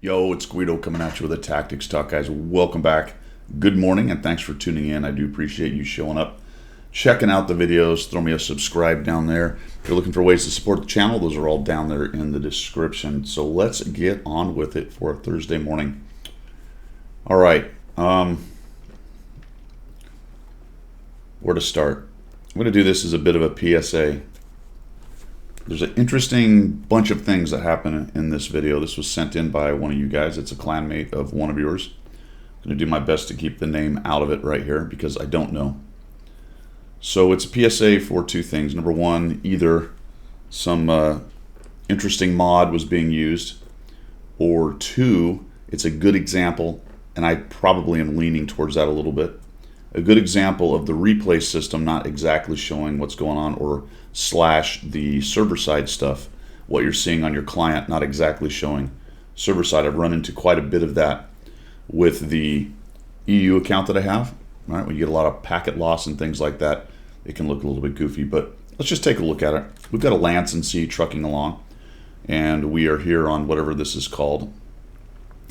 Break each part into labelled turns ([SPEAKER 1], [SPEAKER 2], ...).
[SPEAKER 1] Yo, it's Guido coming at you with a Tactics Talk, guys. Welcome back. Good morning, and thanks for tuning in. I do appreciate you showing up, checking out the videos. Throw me a subscribe down there. If you're looking for ways to support the channel, those are all down there in the description. So let's get on with it for a Thursday morning. All right. Where to start? I'm going to do this as a bit of a PSA. There's an interesting bunch of things that happen in this video. This was sent in by one of you guys. It's a clanmate of one of yours. I'm going to do my best to keep the name out of it right here because I don't know. So it's a PSA for two things. Number one, either some interesting mod was being used, or two, it's a good example, and I probably am leaning towards that a little bit. A good example of the replay system not exactly showing what's going on, or slash the server side stuff, what you're seeing on your client not exactly showing server side. I've run into quite a bit of that with the EU account that I have. All right, when you get a lot of packet loss and things like that, it can look a little bit goofy, but let's just take a look at it. We've got a Lance and C trucking along, and we are here on whatever this is called.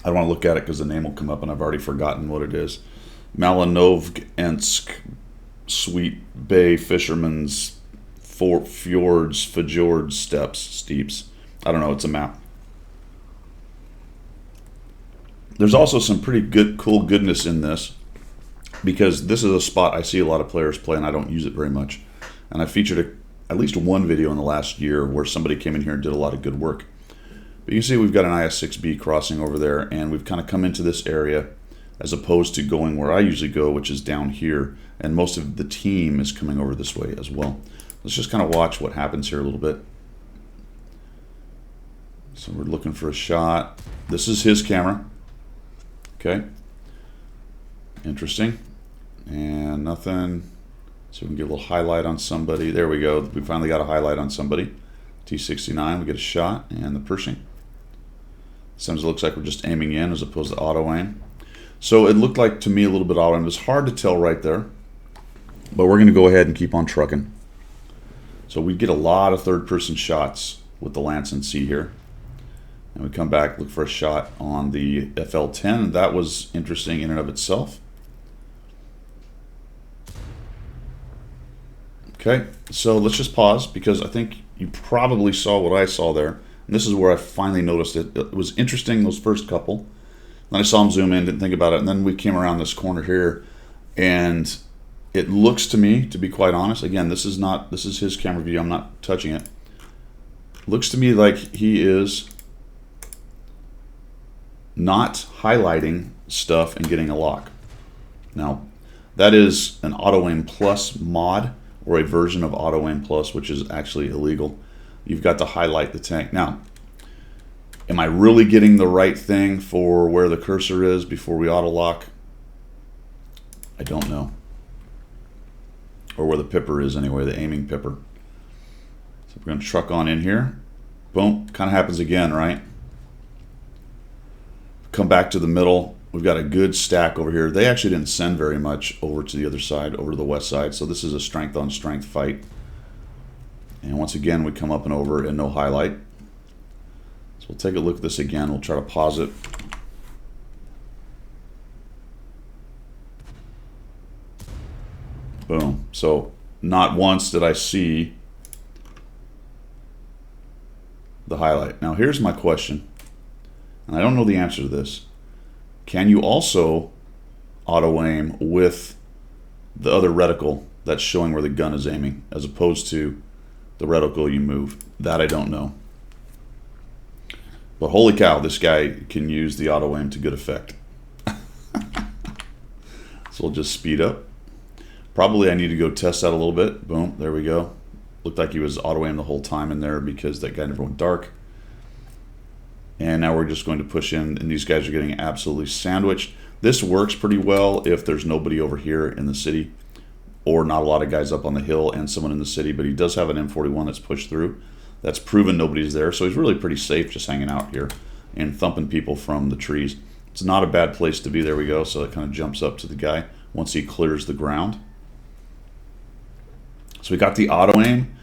[SPEAKER 1] I don't want to look at it because the name will come up and I've already forgotten what it is. Malinovsk Sweet Bay Fisherman's Fjords Steeps. I don't know, it's a map. There's also some pretty good, cool goodness in this, because this is a spot I see a lot of players play and I don't use it very much. And I featured at least one video in the last year where somebody came in here and did a lot of good work. But you can see we've got an IS-6B crossing over there, and we've kind of come into this area as opposed to going where I usually go, which is down here, and most of the team is coming over this way as well. Let's just kind of watch what happens here a little bit. So we're looking for a shot. This is his camera. Okay. Interesting. And nothing. So we can get a little highlight on somebody. There we go. We finally got a highlight on somebody. T69, we get a shot, and the Pershing. Sometimes it looks like we're just aiming in as opposed to auto aim. So it looked like to me a little bit auto aim. It was hard to tell right there. But we're going to go ahead and keep on trucking. So we get a lot of third-person shots with the Lance and C here. And we come back, look for a shot on the FL10. That was interesting in and of itself. Okay, so let's just pause because I think you probably saw what I saw there. And this is where I finally noticed it. It was interesting, those first couple. Then I saw him zoom in, didn't think about it. And then we came around this corner here, and it looks to me, to be quite honest, again, this is his camera view, I'm not touching it. Looks to me like he is not highlighting stuff and getting a lock. Now, that is an Auto Aim Plus mod, or a version of Auto Aim Plus, which is actually illegal. You've got to highlight the tank. Now, am I really getting the right thing for where the cursor is before we auto lock? I don't know. Or where the pipper is anyway, the aiming pipper. So we're going to truck on in here. Boom, kind of happens again, right? Come back to the middle. We've got a good stack over here. They actually didn't send very much over to the other side, over to the west side. So this is a strength on strength fight. And once again, we come up and over and no highlight. So we'll take a look at this again. We'll try to pause it. Boom. So not once did I see the highlight. Now here's my question, and I don't know the answer to this. Can you also auto aim with the other reticle that's showing where the gun is aiming as opposed to the reticle you move? That I don't know. But holy cow, this guy can use the auto aim to good effect. So we'll just speed up. Probably I need to go test that a little bit. Boom, there we go. Looked like he was auto aim the whole time in there because that guy never went dark. And now we're just going to push in, and these guys are getting absolutely sandwiched. This works pretty well if there's nobody over here in the city, or not a lot of guys up on the hill and someone in the city, but he does have an M41 that's pushed through. That's proven nobody's there, so he's really pretty safe just hanging out here and thumping people from the trees. It's not a bad place to be. There we go. So it kind of jumps up to the guy once he clears the ground. So we got the auto aim.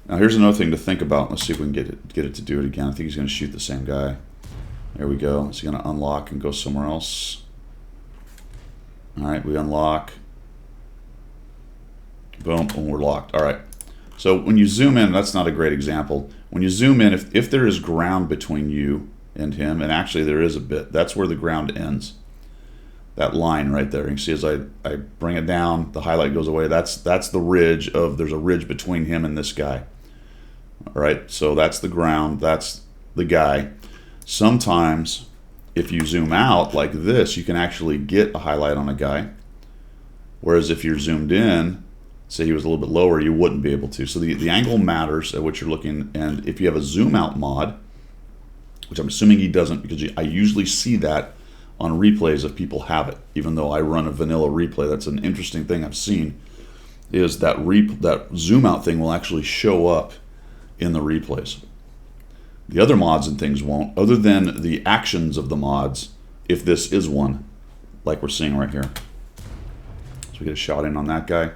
[SPEAKER 1] Now here's another thing to think about. Let's see if we can get it to do it again. I think he's going to shoot the same guy. There we go. It's going to unlock and go somewhere else. All right, we unlock. Boom, and we're locked. All right. So when you zoom in, that's not a great example. When you zoom in, if there is ground between you and him, and actually there is a bit, that's where the ground ends. That line right there. You can see as I bring it down, the highlight goes away. That's the ridge of, there's a ridge between him and this guy. All right, so that's the ground, that's the guy. Sometimes if you zoom out like this, you can actually get a highlight on a guy. Whereas if you're zoomed in, say he was a little bit lower, you wouldn't be able to. So the angle matters at what you're looking, and if you have a zoom out mod, which I'm assuming he doesn't, because I usually see that on replays if people have it, even though I run a vanilla replay. That's an interesting thing I've seen, is that zoom out thing will actually show up in the replays. The other mods and things won't, other than the actions of the mods, if this is one, like we're seeing right here. So we get a shot in on that guy.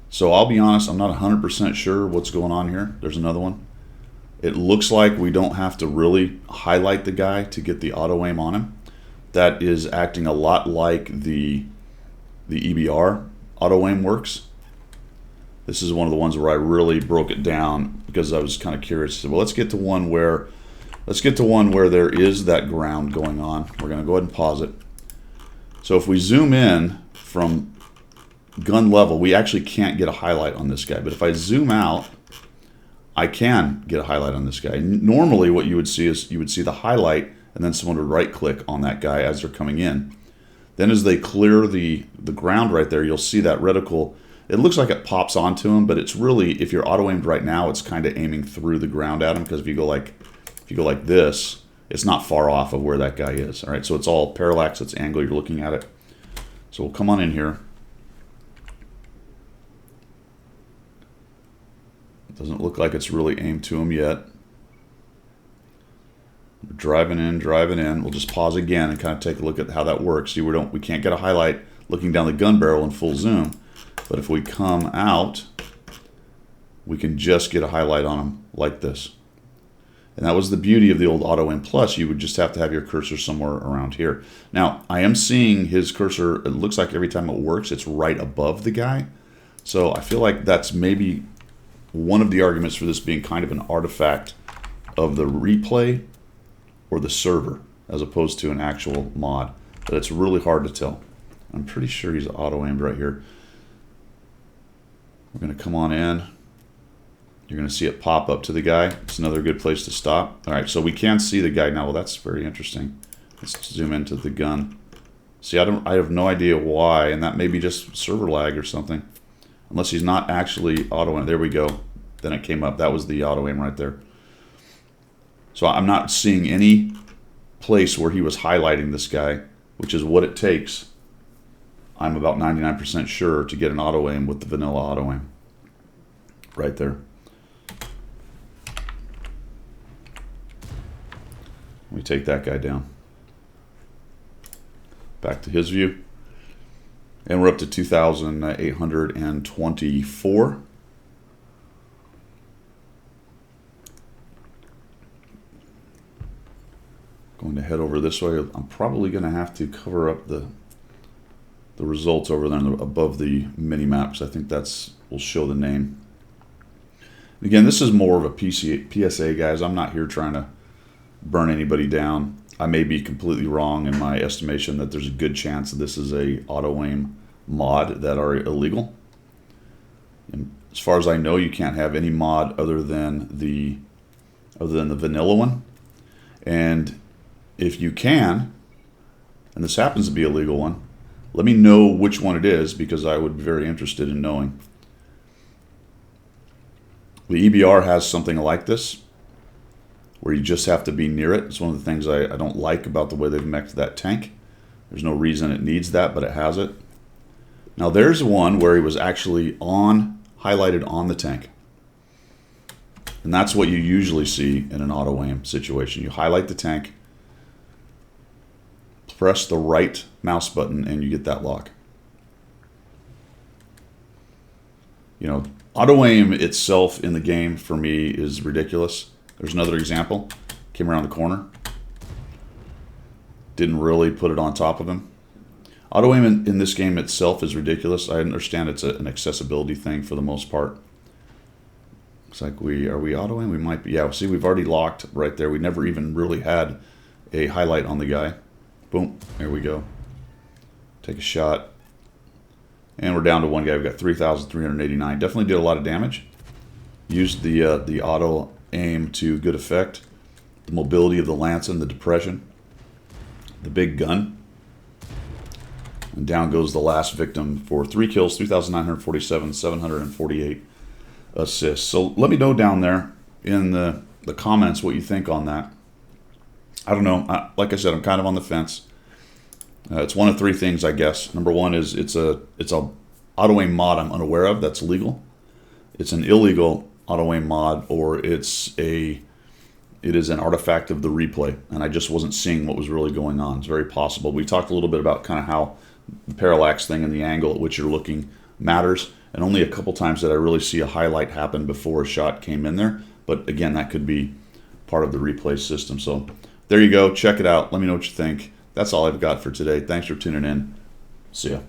[SPEAKER 1] So I'll be honest, I'm not 100% sure what's going on here. There's another one. It looks like we don't have to really highlight the guy to get the auto aim on him. That is acting a lot like the EBR auto aim works. This is one of the ones where I really broke it down because I was kind of curious. So, well, let's get to one where there is that ground going on. We're going to go ahead and pause it. So if we zoom in from gun level, we actually can't get a highlight on this guy. But if I zoom out, I can get a highlight on this guy. Normally what you would see is you would see the highlight and then someone would right click on that guy as they're coming in. Then as they clear the ground right there, you'll see that reticle. It looks like it pops onto him, but it's really, if you're auto aimed right now, it's kind of aiming through the ground at him, because if you go like this, it's not far off of where that guy is. All right, so it's all parallax, it's angle, you're looking at it. So we'll come on in here. Doesn't look like it's really aimed to him yet. We're driving in. We'll just pause again and kind of take a look at how that works. See, we can't get a highlight looking down the gun barrel in full zoom, but if we come out, we can just get a highlight on him like this. And that was the beauty of the old Auto Aim Plus. You would just have to have your cursor somewhere around here. Now, I am seeing his cursor, it looks like every time it works, it's right above the guy. So I feel like that's maybe one of the arguments for this being kind of an artifact of the replay or the server, as opposed to an actual mod. But it's really hard to tell. I'm pretty sure he's auto-aimed right here. We're going to come on in. You're going to see it pop up to the guy. It's another good place to stop. All right, so we can see the guy now. Well, that's very interesting. Let's zoom into the gun. See, I have no idea why, and that may be just server lag or something. Unless he's not actually auto-aim. There we go. Then it came up. That was the auto-aim right there. So I'm not seeing any place where he was highlighting this guy, which is what it takes, I'm about 99% sure, to get an auto-aim with the vanilla auto-aim. Right there. Let me take that guy down. Back to his view. And we're up to 2,824. Going to head over this way. I'm probably going to have to cover up the results over there above the mini maps. I think that's will show the name. Again, this is more of a PSA, guys. I'm not here trying to burn anybody down. I may be completely wrong in my estimation that there's a good chance that this is a auto-aim mod that are illegal. And as far as I know, you can't have any mod other than the vanilla one. And if you can, and this happens to be a legal one, let me know which one it is, because I would be very interested in knowing. The EBR has something like this, where you just have to be near it. It's one of the things I don't like about the way they've mech'd that tank. There's no reason it needs that, but it has it. Now there's one where he was actually highlighted on the tank. And that's what you usually see in an auto-aim situation. You highlight the tank, press the right mouse button, and you get that lock. You know, auto-aim itself in the game, for me, is ridiculous. There's another example. Came around the corner. Didn't really put it on top of him. Auto aim in this game itself is ridiculous. I understand it's an accessibility thing for the most part. Looks like are we auto aim? We might be. Yeah, see, we've already locked right there. We never even really had a highlight on the guy. Boom, there we go. Take a shot. And we're down to one guy. We've got 3,389. Definitely did a lot of damage. Used the auto aim to good effect. The mobility of the lance and the depression. The big gun. And down goes the last victim for 3 kills, 3,947, 748 assists. So let me know down there in the comments what you think on that. I don't know. Like I said, I'm kind of on the fence. It's one of 3 things, I guess. Number 1 is it's a auto aim mod I'm unaware of that's legal. It's an illegal auto aim mod, or it is an artifact of the replay, and I just wasn't seeing what was really going on. It's very possible. We talked a little bit about kind of how the parallax thing and the angle at which you're looking matters, and only a couple times did I really see a highlight happen before a shot came in there. But again, that could be part of the replay system. So there you go. Check it out. Let me know what you think. That's all I've got for today. Thanks for tuning in. See ya.